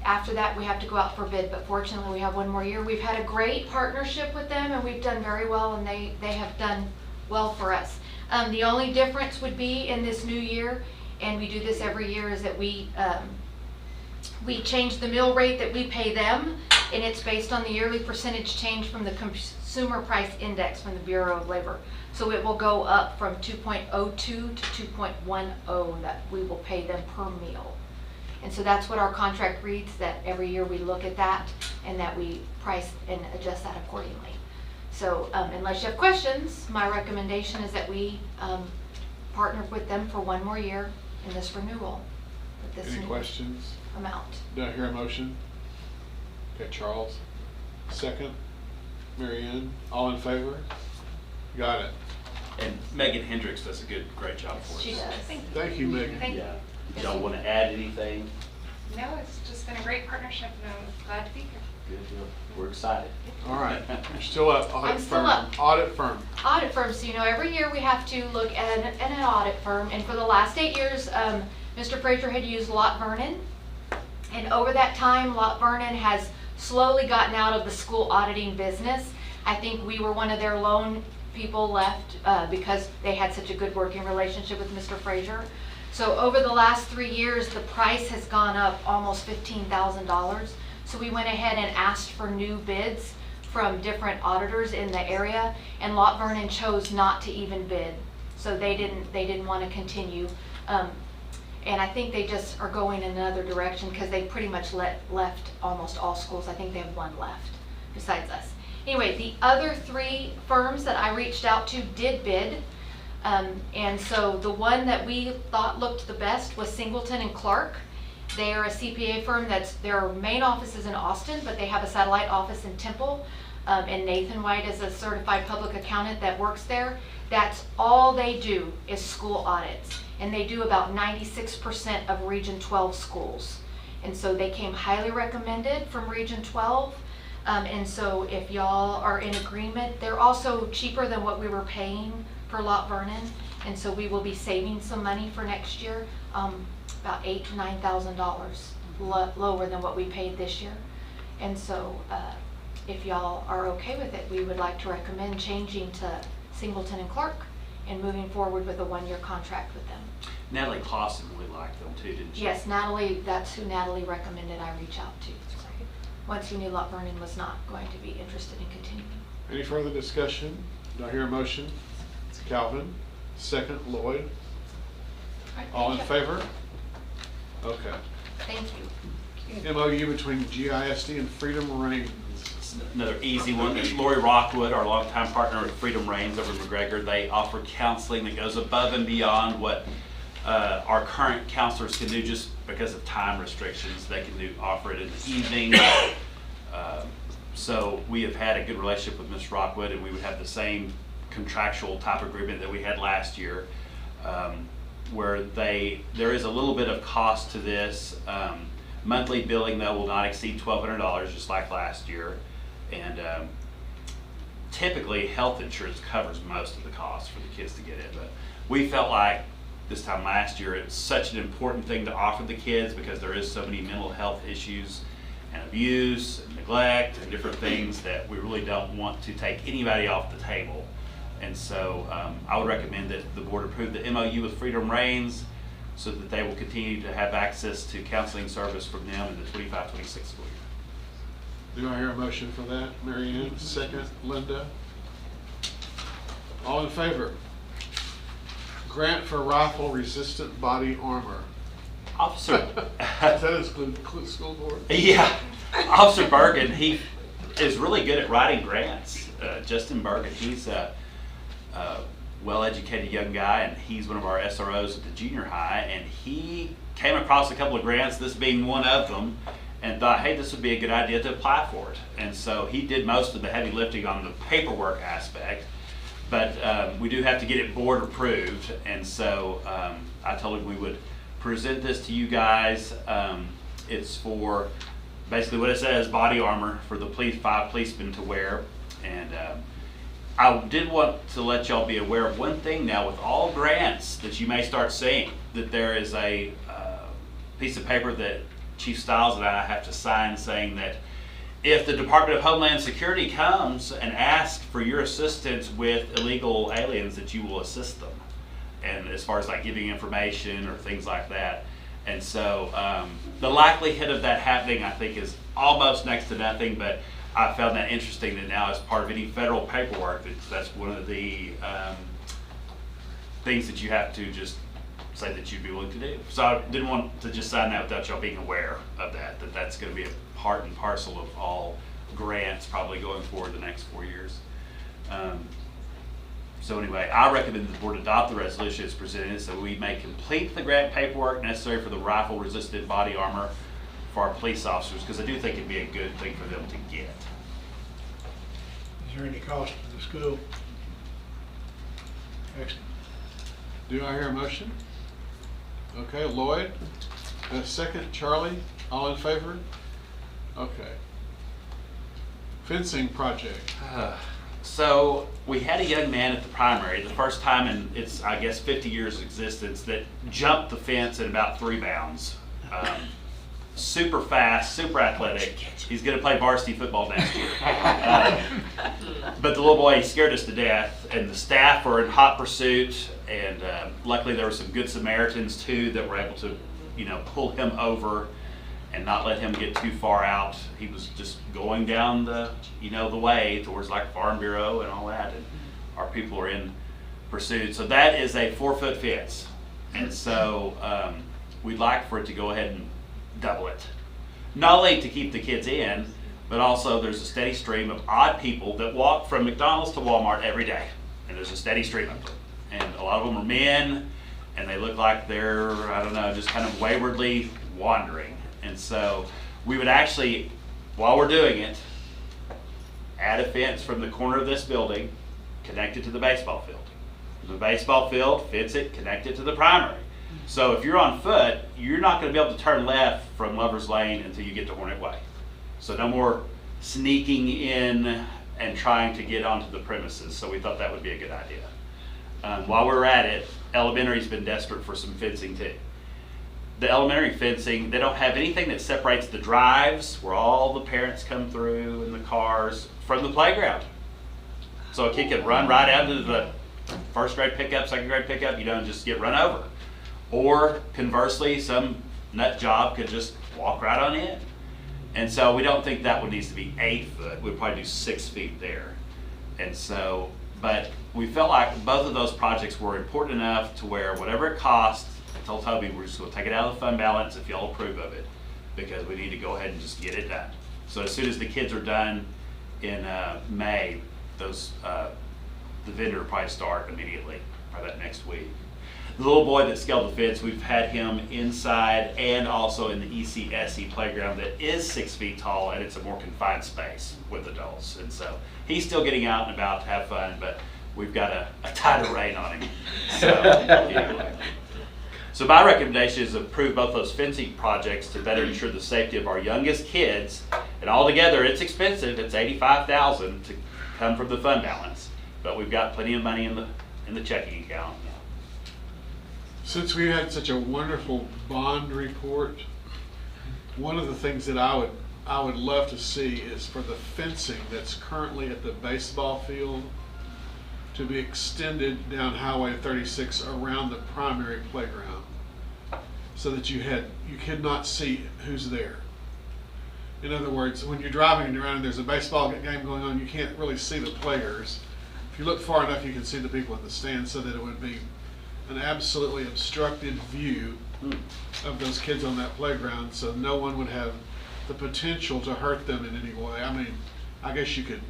After that, we have to go out for bid, but fortunately we have 1 more year. We've had a great partnership with them, and we've done very well, and they have done well for us. The only difference would be in this new year, and we do this every year, is that we change the meal rate that we pay them, and it's based on the yearly percentage change from the Consumer Price Index from the Bureau of Labor. So it will go up from 2.02 to 2.10 that we will pay them per meal. And so that's what our contract reads, that every year we look at that and that we price and adjust that accordingly. So unless you have questions, my recommendation is that we partner with them for 1 more year in this renewal. With this Any new questions? amount. Do I hear a motion? Okay, Charles. Second. Mary Ann. All in favor? Got it. And Megan Hendricks does a great job for us. She does. Thank you, Megan. Thank you. Yeah, Y'all want to add anything? No, it's just been a great partnership and I'm glad to be here. Good deal. We're excited. All right, you're still up, audit I'm firm. still up. Audit firm. Audit firm, so every year we have to look at an audit firm, and for the last 8 years, Mr. Frazier had used Lot Vernon. And over that time, Lot Vernon has slowly gotten out of the school auditing business. I think we were one of their lone people left because they had such a good working relationship with Mr. Frazier. So over the last 3 years, the price has gone up almost $15,000. So we went ahead and asked for new bids from different auditors in the area, and Lot Vernon chose not to even bid. So they didn't want to continue. And I think they just are going in another direction because they pretty much left almost all schools. I think they have one left besides us. Anyway, the other 3 firms that I reached out to did bid. And so the one that we thought looked the best was Singleton and Clark. They are a CPA firm their main office is in Austin, but they have a satellite office in Temple. And Nathan White is a certified public accountant that works there. That's all they do is school audits. And they do about 96% of Region 12 schools. And so they came highly recommended from Region 12. And so if y'all are in agreement, they're also cheaper than what we were paying for Lot Vernon. And so we will be saving some money for next year, about $8,000 to $9,000 lower than what we paid this year. And so if y'all are okay with it, we would like to recommend changing to Singleton and Clark and moving forward with a 1-year contract with them. Natalie Clausen really liked them too, didn't she? Yes, Natalie, that's who Natalie recommended I reach out to. Once we knew Lot Vernon was not going to be interested in continuing. Any further discussion? Do I hear a motion? Calvin, second, Lloyd. All in favor? Okay. Thank you. MOU between GISD and Freedom Reigns. Another easy one is Lori Rockwood, our longtime partner with Freedom Reigns over in McGregor. They offer counseling that goes above and beyond what our current counselors can do just because of time restrictions. They can offer it in the evening. So we have had a good relationship with Ms. Rockwood, and we would have the same contractual type agreement that we had last year, where there is a little bit of cost to this. Monthly billing, though, will not exceed $1,200, just like last year. And typically, health insurance covers most of the costs for the kids to get in. But we felt like this time last year, it's such an important thing to offer the kids because there is so many mental health issues and abuse and neglect and different things that we really don't want to take anybody off the table. And so I would recommend that the board approve the MOU with Freedom Reigns so that they will continue to have access to counseling service from them in the 25-26 school year. Do I hear a motion for that? Mary Ann, second, Linda. All in favor? Grant for rifle resistant body armor. Officer. Does that exclude school board? Yeah. Officer Bergen, he is really good at writing grants. Justin Bergen, he's a well-educated young guy, and he's one of our SROs at the junior high, and he came across a couple of grants, this being one of them, and thought, hey, this would be a good idea to apply for it. And so he did most of the heavy lifting on the paperwork aspect, but we do have to get it board approved, and so I told him we would present this to you guys. It's for basically what it says, body armor for the 5 policemen to wear. And I did want to let y'all be aware of one thing now with all grants that you may start seeing, that there is a piece of paper that Chief Stiles and I have to sign saying that if the Department of Homeland Security comes and asks for your assistance with illegal aliens, that you will assist them. And as far as like giving information or things like that. And so the likelihood of that happening, I think, is almost next to nothing, but I found that interesting that now as part of any federal paperwork, that's one of the things that you have to just say that you'd be willing to do. So I didn't want to just sign that without y'all being aware of that that's going to be a part and parcel of all grants probably going forward the next 4 years. So anyway, I recommend the board adopt the resolution as presented so we may complete the grant paperwork necessary for the rifle-resistant body armor for our police officers, because I do think it'd be a good thing for them to get. Is there any cost to the school? Excellent. Do I hear a motion? Okay, Lloyd, a second, Charlie, all in favor? Okay. Fencing project. So we had a young man at the primary, the first time in its, I guess, 50 years of existence, that jumped the fence in about 3 bounds. Super fast, super athletic. He's going to play varsity football next year. But the little boy, he scared us to death, and the staff were in hot pursuit. And luckily, there were some good Samaritans too that were able to, pull him over and not let him get too far out. He was just going down the way towards like Farm Bureau and all that, and our people are in pursuit. So that is a 4-foot fence, and so we'd like for it to go ahead and double it. Not only to keep the kids in, but also there's a steady stream of odd people that walk from McDonald's to Walmart every day, and there's a steady stream of them. And a lot of them are men, and they look like they're, I don't know, just kind of waywardly wandering. And so we would actually, while we're doing it, add a fence from the corner of this building, connect it to the baseball field. The baseball field, fence it, connect it to the primary. So if you're on foot, you're not going to be able to turn left from Lover's Lane until you get to Hornet Way. So no more sneaking in and trying to get onto the premises. So we thought that would be a good idea. While we're at it, elementary's been desperate for some fencing too. The elementary fencing, they don't have anything that separates the drives where all the parents come through in the cars from the playground. So a kid can run right out into the first grade pickup, second grade pickup, and just get run over. Or conversely, some nut job could just walk right on in. And so we don't think that one needs to be 8 foot. We'd probably do 6 feet there. And so, but we felt like both of those projects were important enough to where whatever it costs, I told Toby we're just going to take it out of the fund balance if y'all approve of it, because we need to go ahead and just get it done. So as soon as the kids are done in May, the vendor will probably start immediately, or that next week. The little boy that scaled the fence, we've had him inside and also in the ECSE playground that is 6 feet tall, and it's a more confined space with adults. And so he's still getting out and about to have fun, but we've got a tighter rein on him. So anyway. So my recommendation is to approve both those fencing projects to better ensure the safety of our youngest kids. And altogether, it's expensive. It's $85,000 to come from the fund balance, but we've got plenty of money in the checking account. Since we had such a wonderful bond report, one of the things that I would love to see is for the fencing that's currently at the baseball field to be extended down Highway 36 around the primary playground, so that you could not see who's there. In other words, when you're driving around and there's a baseball game going on, you can't really see the players. If you look far enough, you can see the people in the stands, so that it would be an absolutely obstructed view of those kids on that playground, so no one would have the potential to hurt them in any way. I mean, I guess you could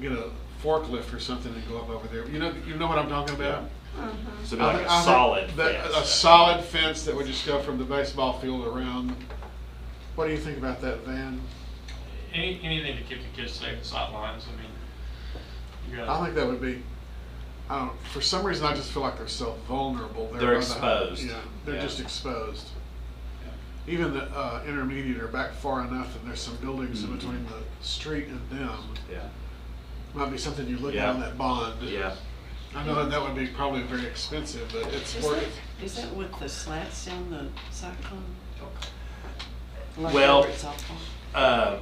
get a forklift or something and go up over there. You know what I'm talking about? Yeah. So like a solid fence. A solid fence that would just go from the baseball field around. What do you think about that, Van? Anything to keep the kids safe, the sidelines, I mean, you gotta. I think that would be, for some reason I just feel like they're so vulnerable. They're exposed. They're just exposed. Yeah. Even the intermediate are back far enough, and there's some buildings in between the street and them. Yeah. Might be something you look at on that bond. Yeah. I know that would be probably very expensive, but it's worth it. Is that with the slats down the cyclone? Like Well, over at softball?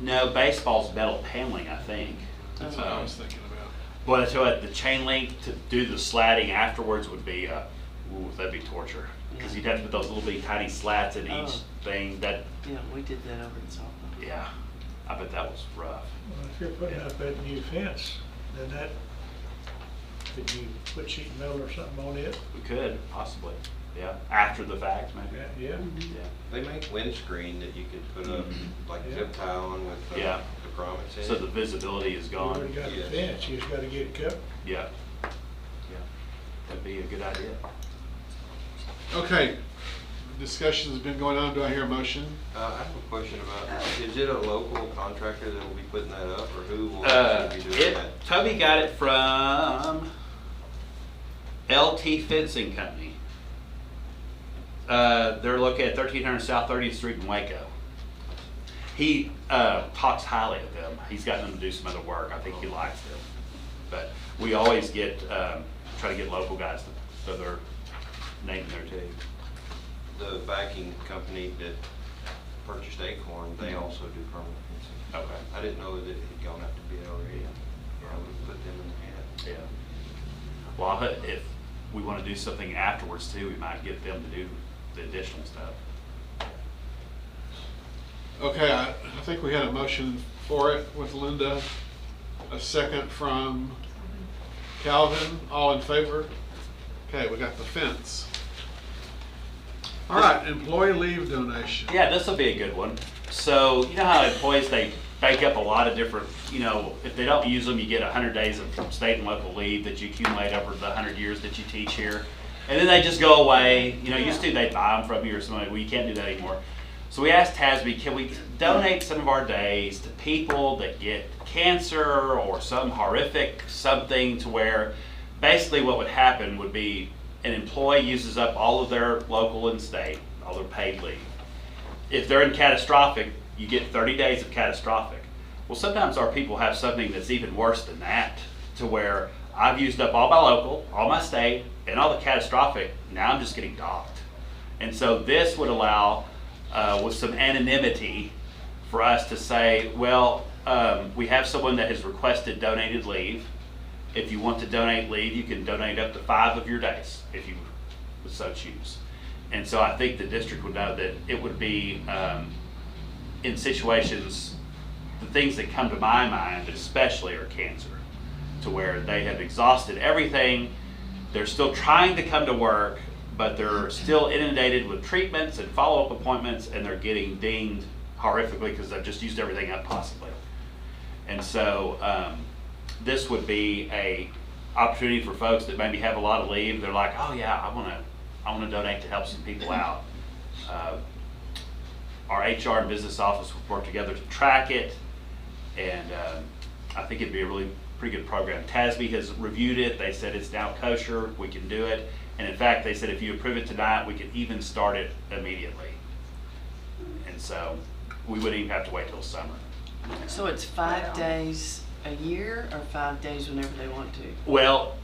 No, baseball's metal paneling, I think. That's what I was thinking about. But I tell you, the chain link to do the slatting afterwards would be, that'd be torture. Because you'd have to put those little bitty tiny slats in each thing. That. Yeah, we did that over in softball. Yeah, I bet that was rough. Well, if you're putting up that new fence, then could you put sheet metal or something on it? We could, possibly. Yeah, after the fact, maybe. Yeah. They make windscreen that you could put up, like zip tie on with the grommets in. So the visibility is You gone. already got the fence, you just gotta get it covered. Yeah. That'd be a good idea. Okay, discussion has been going on. Do I hear a motion? I have a question about, is it a local contractor that will be putting that up, or who will actually be doing that? Toby got it from LT Fencing Company. They're located at 1300 South 30th Street in Waco. He talks highly of them. He's gotten them to do some other work. I think he likes them. But we always get try to get local guys to throw their name in there too. The banking company that purchased Acorn, they also do permanent fencing. Okay. I didn't know that it had gone out to bid already. I would put them in the hat. Yeah. Well, if we want to do something afterwards too, we might get them to do the additional stuff. Okay, I think we had a motion for it with Linda, a second from Calvin. All in favor? Okay, we got the fence. All right, employee leave donation. Yeah, this will be a good one. So, you know how employees, they bank up a lot of different, if they don't use them, you get 100 days of state and local leave that you accumulate over the 100 years that you teach here. And then they just go away. Used to they'd buy them from you or something. Well, you can't do that anymore. So we asked TASB, can we donate some of our days to people that get cancer or some horrific something, to where basically what would happen would be an employee uses up all of their local and state, all their paid leave. If they're in catastrophic, you get 30 days of catastrophic. Well, sometimes our people have something that's even worse than that, to where I've used up all my local, all my state, and all the catastrophic. Now I'm just getting docked. And so this would allow, with some anonymity, for us to say, well, we have someone that has requested donated leave. If you want to donate leave, you can donate up to 5 of your days if you would so choose. And so I think the district would know that it would be in situations, the things that come to my mind especially are cancer, to where they have exhausted everything. They're still trying to come to work, but they're still inundated with treatments and follow-up appointments, and they're getting dinged horrifically because they've just used everything up possibly. And so this would be a opportunity for folks that maybe have a lot of leave. They're like, oh yeah, I want to donate to help some people out. Our HR and business office would work together to track it, and I think it'd be a really pretty good program. TASB has reviewed it. They said it's now kosher. We can do it. And in fact, they said if you approve it tonight, we could even start it immediately. And so we wouldn't even have to wait till summer. So it's 5 days a year, or 5 days whenever they want to, Well,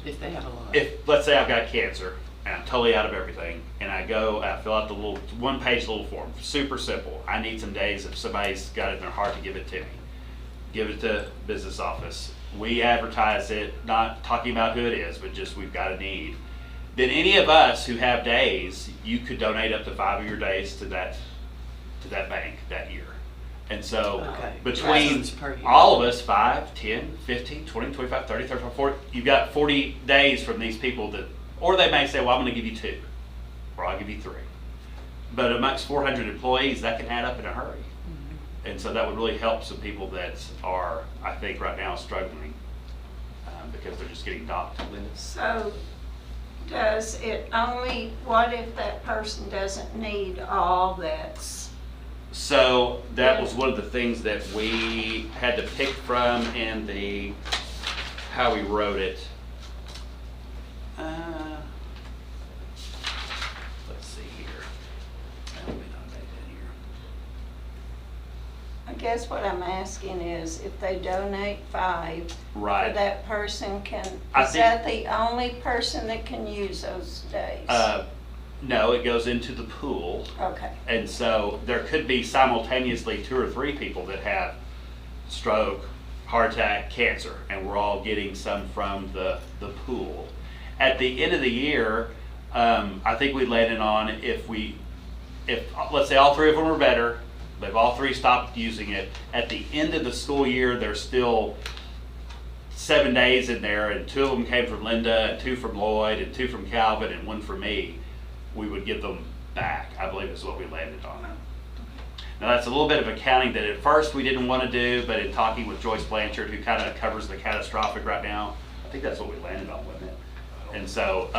if they have a lot? if, let's say I've got cancer and I'm totally out of everything, and I go, I fill out the little one-page little form, super simple. I need some days if somebody's got it in their heart to give it to me. Give it to business office. We advertise it, not talking about who it is, but just we've got a need. Then any of us who have days, you could donate up to 5 of your days to that bank that year. And so between all of us, 5, 10, 15, 20, 25, 30, 35, 40, you've got 40 days from these people that, or they may say, well, I'm going to give you 2, or I'll give you 3. But amongst 400 employees, that can add up in a hurry. And so that would really help some people that are, I think, right now struggling because they're just getting docked. So does it only, what if that person doesn't need all that's? So that was one of the things that we had to pick from in the, how we wrote it. Let's see here. I guess what I'm asking is if they donate 5, Right. that person can, I is that the only person that can use those days? No, it goes into the pool. Okay. And so there could be simultaneously 2 or 3 people that have stroke, heart attack, cancer, and we're all getting some from the pool. At the end of the year, I think we landed on if let's say all 3 of them are better, they've all 3 stopped using it, at the end of the school year, there's still 7 days in there, and 2 of them came from Linda, and 2 from Lloyd, and 2 from Calvin, and 1 from me. We would give them back, I believe is what we landed on. Now that's a little bit of accounting that at first we didn't want to do, but in talking with Joyce Blanchard, who kind of covers the catastrophic right now, I think that's what we landed on, wasn't it? And so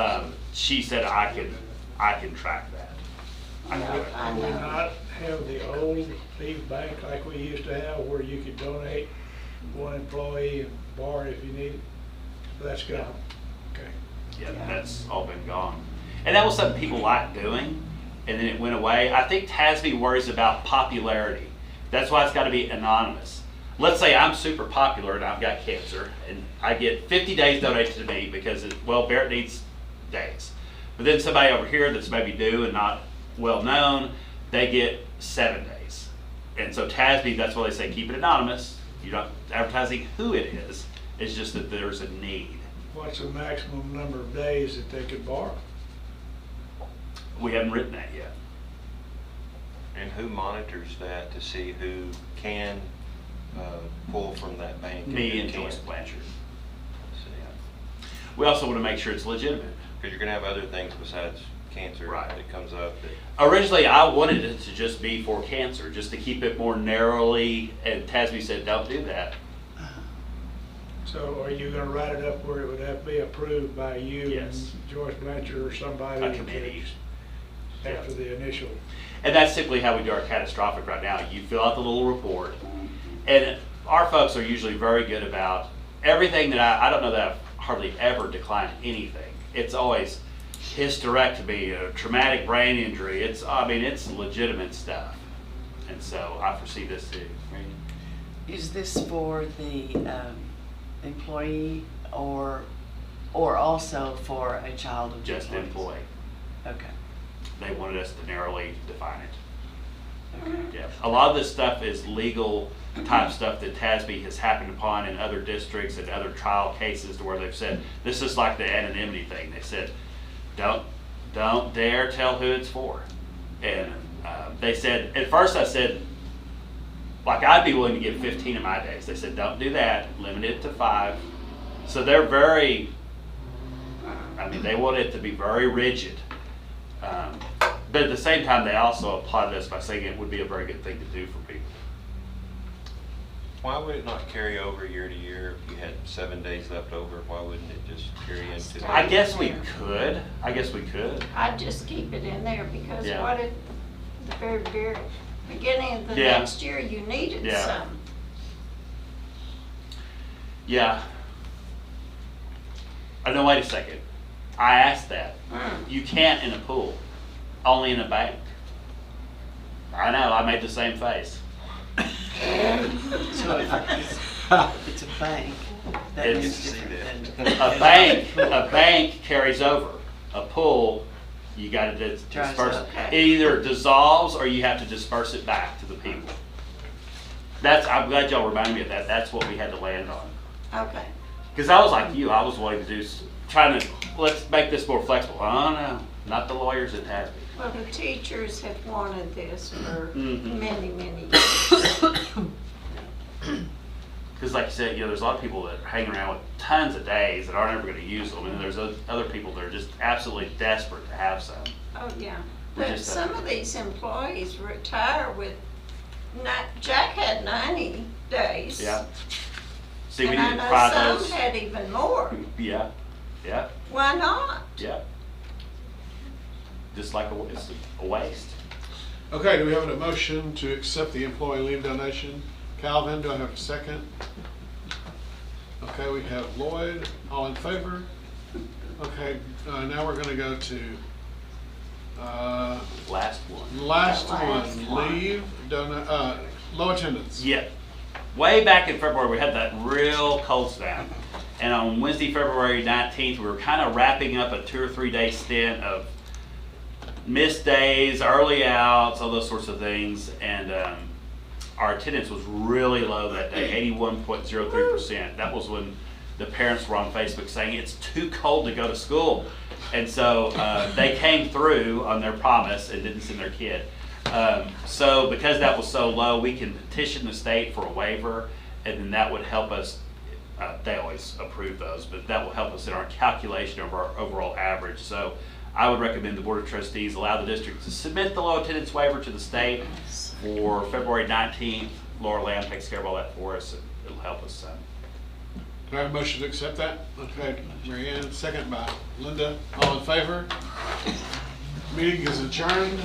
she said I can track that. Will we not have the old leave bank like we used to have, where you could donate 1 employee and borrow it if you need it? That's gone. Okay. Yeah, that's all been gone. And that was something people liked doing, and then it went away. I think TASB worries about popularity. That's why it's got to be anonymous. Let's say I'm super popular and I've got cancer, and I get 50 days donated to me because, Barrett needs days. But then somebody over here that's maybe new and not well known, they get 7 days. And so TASB, that's why they say keep it anonymous. You're not advertising who it is. It's just that there's a need. What's the maximum number of days that they could borrow? We haven't written that yet. And who monitors that to see who can pull from that bank? Me and Joyce Blanchard. We also want to make sure it's legitimate. Because you're going to have other things besides cancer that comes up. Originally, I wanted it to just be for cancer, just to keep it more narrowly, and TASB said, don't do that. So are you gonna write it up where it would have to be approved by you Yes. and Joyce Blanchard or somebody? A committee. After the initial? And that's typically how we do our catastrophic right now. You fill out the little report, and our folks are usually very good about everything that I don't know that I've hardly ever declined anything. It's always hysterectomy, a traumatic brain injury. It's legitimate stuff. And so I foresee this too. Is this for the employee or also for a child of Just employees? employee. Okay. They wanted us to narrowly define it. Okay. Yeah. A lot of this stuff is legal type stuff that TASB has happened upon in other districts and other trial cases to where they've said, this is like the anonymity thing. They said, don't dare tell who it's for. And they said, at first I said, like I'd be willing to give 15 of my days. They said, don't do that, limit it to 5. So they're very, they want it to be very rigid. But at the same time, they also applauded us by saying it would be a very good thing to do for people. Why would it not carry over year to year? If you had 7 days left over, why wouldn't it just carry into? I guess we could. I'd just keep it in there because Yeah. what at the very, very beginning of the Yeah. next year, you needed Yeah. some. Yeah. Oh, no, wait a second. I asked that. You can't in a pool, only in a bank. I know, I made the same face. So if it's a bank, that It's- is different than. A bank carries over. A pool, you gotta disperse. Okay. It either dissolves or you have to disperse it back to the people. I'm glad y'all reminded me of that. That's what we had to land on. Okay. Because I was like you, I was wanting to trying to, let's make this more flexible. Oh no, not the lawyers at TASB. Well, the teachers have wanted this for Mhm. many, many years. Because like you said, there's a lot of people that hang around with tons of days that aren't ever going to use them, and then there's other people that are just absolutely desperate to have some. Oh, yeah. We But just some have- of these employees retire with, Jack had 90 days. Yeah. See, we And I need to know provide some those. had even more. Yeah, yeah, Why not? yeah. Just like it's a waste. Okay, do we have a motion to accept the employee leave donation? Calvin, do I have a second? Okay, we have Lloyd, all in favor? Okay, now we're gonna go to, Last one. last Last one, one. leave, low attendance. Yeah. Way back in February, we had that real cold snap. And on Wednesday, February 19th, we were kind of wrapping up a 2 or 3 day stint of missed days, early outs, all those sorts of things. And our attendance was really low that day, 81.03%. That was when the parents were on Facebook saying it's too cold to go to school. And so they came through on their promise and didn't send their kid. So because that was so low, we can petition the state for a waiver, and then that would help us. They always approve those, but that will help us in our calculation of our overall average. So I would recommend the Board of Trustees allow the district to submit the low attendance waiver to the state for February 19th. Laura Lamb takes care of all that for us, and it'll help us some. Do I have a motion to accept that? Okay, Mary Ann, second by Linda, all in favor? Meeting is adjourned.